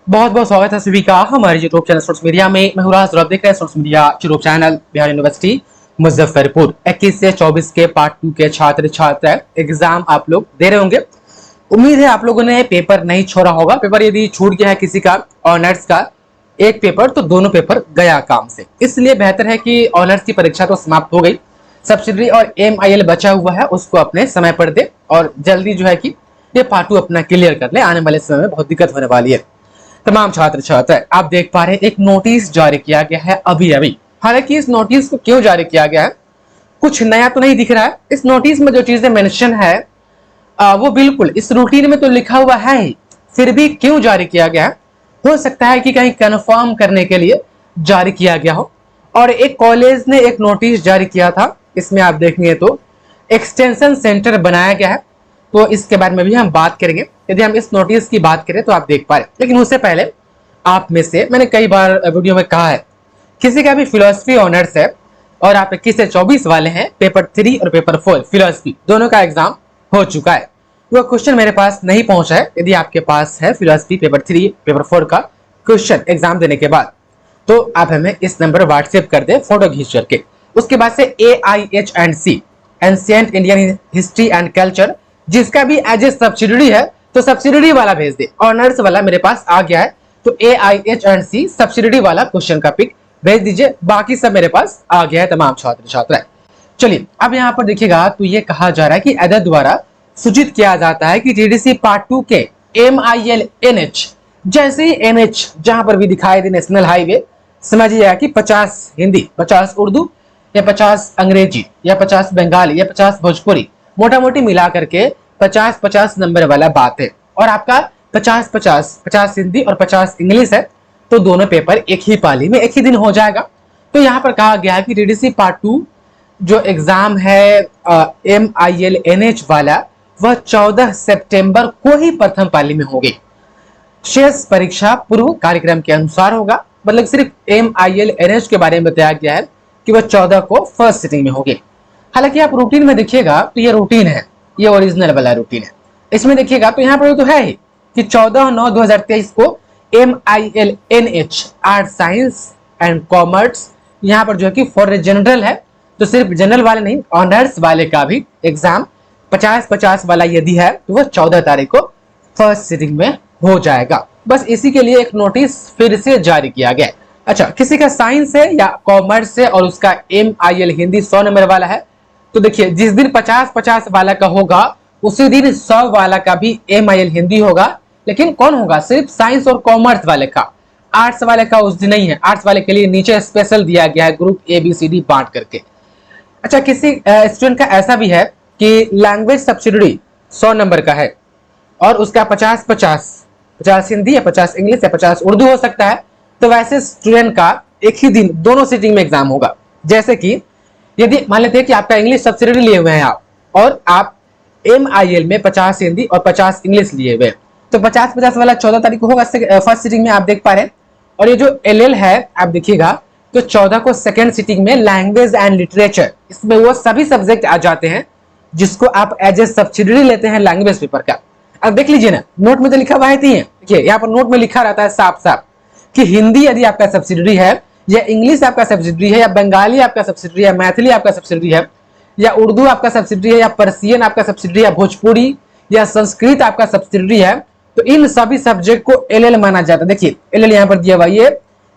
बहुत बहुत स्वागत है सभी का हमारे यूट्यूब चैनल स्टूडेंट्स मीडिया में। मैं हूं राज और आप देख रहे हैं students media YouTube channel. Bihar university Muzaffarpur 21 से 24 के पार्ट 2 के छात्र छात्रा एग्जाम आप लोग दे रहे होंगे। उम्मीद है आप लोगों ने पेपर नहीं छोड़ा होगा। पेपर यदि छूट गया है किसी का ऑनर्स का एक पेपर तो दोनों पेपर गया काम से, इसलिए बेहतर है कि ऑनर्स की परीक्षा तो समाप्त हो गई, सब्सिडरी और MIL बचा हुआ है उसको अपने समय पर दे और जल्दी जो है कि ये पार्ट 2 अपना क्लियर कर ले। आने वाले समय में बहुत दिक्कत होने वाली है। तमाम छात्र छात्रा आप देख पा रहे हैं एक नोटिस जारी किया गया है अभी अभी। हालांकि इस नोटिस को क्यों जारी किया गया है, कुछ नया तो नहीं दिख रहा है। इस नोटिस में जो चीजें मेंशन है वो बिल्कुल इस रूटीन में तो लिखा हुआ है ही, फिर भी क्यों जारी किया गया है, हो सकता है कि कहीं कंफर्म करने के लिए जारी किया गया हो। और एक कॉलेज ने एक नोटिस जारी किया था, इसमें आप देखेंगे तो एक्सटेंशन सेंटर बनाया गया है, तो इसके बारे में भी हम बात करेंगे। यदि हम इस नोटिस की बात करें तो आप देख पा रहे, लेकिन उससे पहले आप में से मैंने कई बार वीडियो में कहा है, किसी का भी फिलोसफी ऑनर्स है और आप 21 से 24 वाले हैं, पेपर 3 और पेपर 4 फिलोसफी दोनों का एग्जाम हो चुका है, वो क्वेश्चन मेरे पास नहीं पहुंचा है। यदि आपके पास है फिलोसफी पेपर 3 पेपर 4 का क्वेश्चन एग्जाम देने के बाद, तो आप हमें इस नंबर व्हाट्सएप कर दे फोटो खींच करके। उसके बाद से AIH&C ancient Indian history and culture, जिसका भी एज ए सब्सिडरी है तो सब्सिडरी वाला भेज दे। ऑनर्स वाला मेरे पास आ गया है तो AIH&C सब्सिडरी वाला क्वेश्चन का पिक भेज दीजिए। बाकी सब मेरे पास आ गया है तमाम छात्र छात्राएं। चलिए अब यहाँ पर देखिएगा तो ये कहा जा रहा है कि अदर द्वारा सूचित किया जाता है कि TDC पार्ट 2 के MIL NH, जैसे ही NH जहां पर भी दिखाई दे नेशनल हाईवे, समझिएगा कि 50 हिंदी 50 उर्दू या 50 अंग्रेजी या 50 बंगाली या 50 भोजपुरी, मोटा मोटी मिला करके 50-50 नंबर वाला बात है। और आपका 50-50 हिंदी और 50 इंग्लिश है, तो दोनों पेपर एक ही पाली में एक ही दिन हो जाएगा। तो यहाँ पर कहा गया है कि TDC पार्ट 2 जो एग्जाम है MIL NH वाला, वह 14 सितंबर को ही प्रथम पाली में होगी। शेष परीक्षा पूर्व कार्यक्रम के अनुसार होगा। मतलब सिर्फ MIL NH के बारे में बताया गया है कि वह 14 को फर्स्ट सिटिंग में होगी। हालांकि आप रूटीन में देखिएगा तो ये रूटीन है, ये ओरिजिनल वाला रूटीन है। इसमें देखिएगा तो यहाँ पर तो है ही कि 14/9/2023 को MIL NH art science and commerce, यहाँ पर जो है कि फॉर जनरल है, तो सिर्फ जनरल वाले नहीं ऑनर्स वाले का भी एग्जाम 50-50 वाला यदि है तो वह 14 तारीख को फर्स्ट सिटिंग में हो जाएगा। बस इसी के लिए एक नोटिस फिर से जारी किया गया। अच्छा, किसी का साइंस है या कॉमर्स है और उसका MIL हिंदी 100 नंबर वाला है, तो देखिए जिस दिन 50-50 वाला का होगा उसी दिन 100 वाला का भी MIL हिंदी होगा। लेकिन कौन होगा, सिर्फ साइंस और कॉमर्स वाले का, आर्ट्स वाले का उस दिन नहीं है। आर्ट्स वाले के लिए नीचे स्पेशल दिया गया है ग्रुप ABCD बांट करके। अच्छा, किसी स्टूडेंट का ऐसा भी है कि लैंग्वेज सब्सिडरी 100 नंबर का है और उसका 50-50 हिंदी या 50 इंग्लिश या 50 उर्दू हो सकता है, तो वैसे स्टूडेंट का एक ही दिन दोनों सिटिंग में एग्जाम होगा। जैसे कि यदि मान लेते हैं कि आपका इंग्लिश सब्सिडरी लिए हुए हैं आप, और आप MIL में 50 हिंदी और 50 इंग्लिश लिए हुए, तो 50-50 वाला 14 तारीख को होगा फर्स्ट सिटिंग में, आप देख पा रहे हैं। और ये जो LL है आप देखिएगा तो 14 को सेकेंड सिटिंग में लैंग्वेज एंड लिटरेचर, इसमें वो सभी सब्जेक्ट आ जाते हैं जिसको आप एज ए सब्सिडरी लेते हैं लैंग्वेज पेपर का। अब देख लीजिए ना, नोट में तो लिखा हुआ है, देखिए यहाँ पर नोट में लिखा रहता है साफ साफ कि हिंदी यदि आपका सब्सिडरी है, या इंग्लिश आपका सब्सिडरी है, या बंगाली आपका सब्सिडरी है, मैथिली आपका सब्सिडरी है, या उर्दू आपका सब्सिडरी है, या पर्सियन आपका सब्सिडरी है, भोजपुरी या संस्कृत आपका सब्सिडरी है, तो इन सभी सब्जेक्ट को LL माना जाता है। देखिए LL यहाँ पर दिया हुआ ये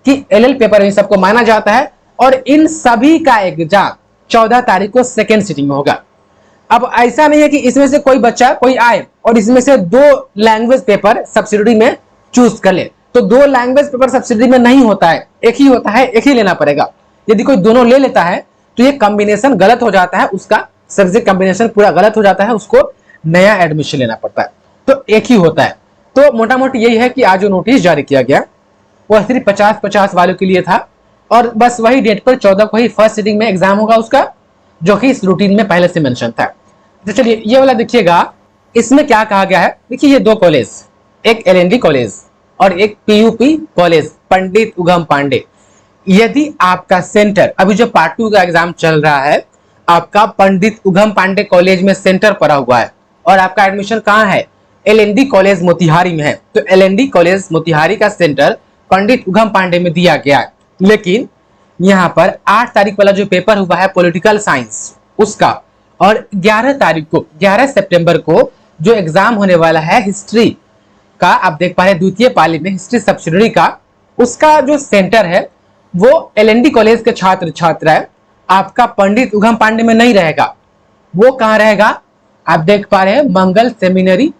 कि LL पेपर इन सबको माना जाता है और इन सभी का एग्जाम 14 तारीख को सेकेंड सिटिंग में होगा। अब ऐसा नहीं है कि इसमें से कोई बच्चा कोई आए और इसमें से 2 लैंग्वेज पेपर सब्सिडरी में चूज कर ले, तो 2 लैंग्वेज पेपर सब्सिडरी में नहीं होता है, एक ही होता है, एक ही लेना पड़ेगा। यदि कोई दोनों ले लेता है तो ये कॉम्बिनेशन गलत हो जाता है, उसका सब्जेक्ट कॉम्बिनेशन पूरा गलत हो जाता है, उसको नया एडमिशन लेना पड़ता है, तो एक ही होता है। तो मोटा मोटी यही है कि आज जो नोटिस जारी किया गया वह सिर्फ 50-50 वालों के लिए था, और बस वही डेट पर 14 को ही फर्स्ट सिटिंग में एग्जाम होगा उसका, जो कि इस रूटीन में पहले से मेंशन था। तो चलिए ये वाला देखिएगा, इसमें क्या कहा गया है। देखिए ये 2 कॉलेज, एक LND कॉलेज और एक PUP कॉलेज पंडित उगम पांडे। यदि आपका सेंटर अभी जो पार्ट 2 का एग्जाम चल रहा है, आपका पंडित उगम पांडे कॉलेज में सेंटर पड़ा हुआ है और आपका एडमिशन कहाँ है, LND कॉलेज मोतिहारी में है। तो LND कॉलेज मोतिहारी का सेंटर पंडित उगम पांडे में दिया गया है। लेकिन यहाँ पर 8 तारीख वाला जो पेपर हुआ है पॉलिटिकल साइंस उसका, और 11 तारीख को 11 सितंबर को जो एग्जाम होने वाला है हिस्ट्री का, आप देख पा रहे हैं द्वितीय पाली में हिस्ट्री सब्सिडरी का, उसका जो सेंटर है वो LND कॉलेज के छात्र छात्राएं आपका पंडित उगम पांडे में नहीं रहेगा। वो कहाँ रहेगा, आप देख पा रहे हैं मंगल सेमिनरी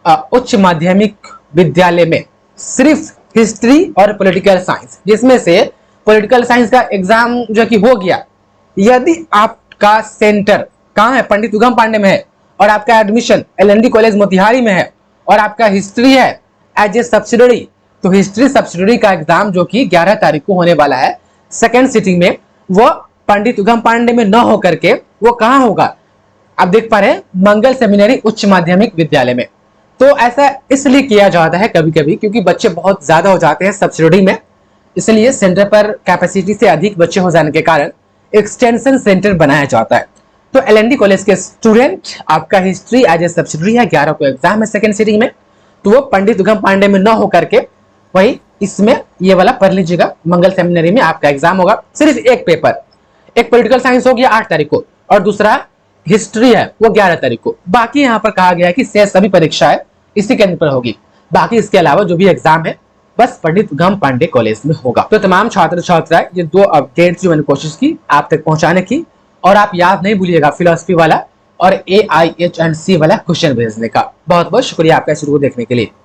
उच्च माध्यमिक विद्यालय में। सिर्फ हिस्ट्री और पॉलिटिकल साइंस, जिसमें से पॉलिटिकल साइंस का एग्जाम जो कि हो गया, यदि आपका सेंटर कहाँ है, पंडित उगम पांडे में है, और आपका एडमिशन LND कॉलेज मोतिहारी में है, और आपका हिस्ट्री है एज ए सब्सिडरी, तो हिस्ट्री सब्सिडरी का एग्जाम जो कि 11 तारीख को होने वाला है सेकेंड सिटिंग में, वो पंडित उगम पांडे में न होकर के वो कहाँ होगा, आप देख पा रहे हैं मंगल सेमिनरी उच्च माध्यमिक विद्यालय में। तो ऐसा इसलिए किया जाता है कभी कभी क्योंकि बच्चे बहुत ज्यादा हो जाते हैं सब्सिडी में, इसलिए सेंटर पर कैपेसिटी से अधिक बच्चे हो जाने के कारण एक्सटेंशन सेंटर बनाया जाता है। तो LND कॉलेज के स्टूडेंट, आपका हिस्ट्री एज ए सब्सिडरी है, 11 को एग्जाम है सेकेंड सिटिंग में, तो वो पंडित उगम पांडे में न होकर के वही इसमें ये वाला पढ़ लीजिएगा, मंगल सेमिनरी में आपका एग्जाम होगा। सिर्फ एक पेपर, एक पॉलिटिकल साइंस हो गया 8 तारीख को, और दूसरा हिस्ट्री है वो 11 तारीख को। बाकी यहाँ पर कहा गया है कि शेष सभी परीक्षाएं इसी केंद्र पर होगी। बाकी इसके अलावा जो भी एग्जाम है बस पंडित उगम पांडे कॉलेज में होगा। तो तमाम छात्र छात्राएं, ये 2 अपडेट्स जो मैंने कोशिश की आप तक पहुंचाने की, और आप याद नहीं भूलिएगा फिलोसफी वाला और AIH&C वाला क्वेश्चन भेजने का। बहुत बहुत शुक्रिया आपका इस वीडियो को देखने के लिए।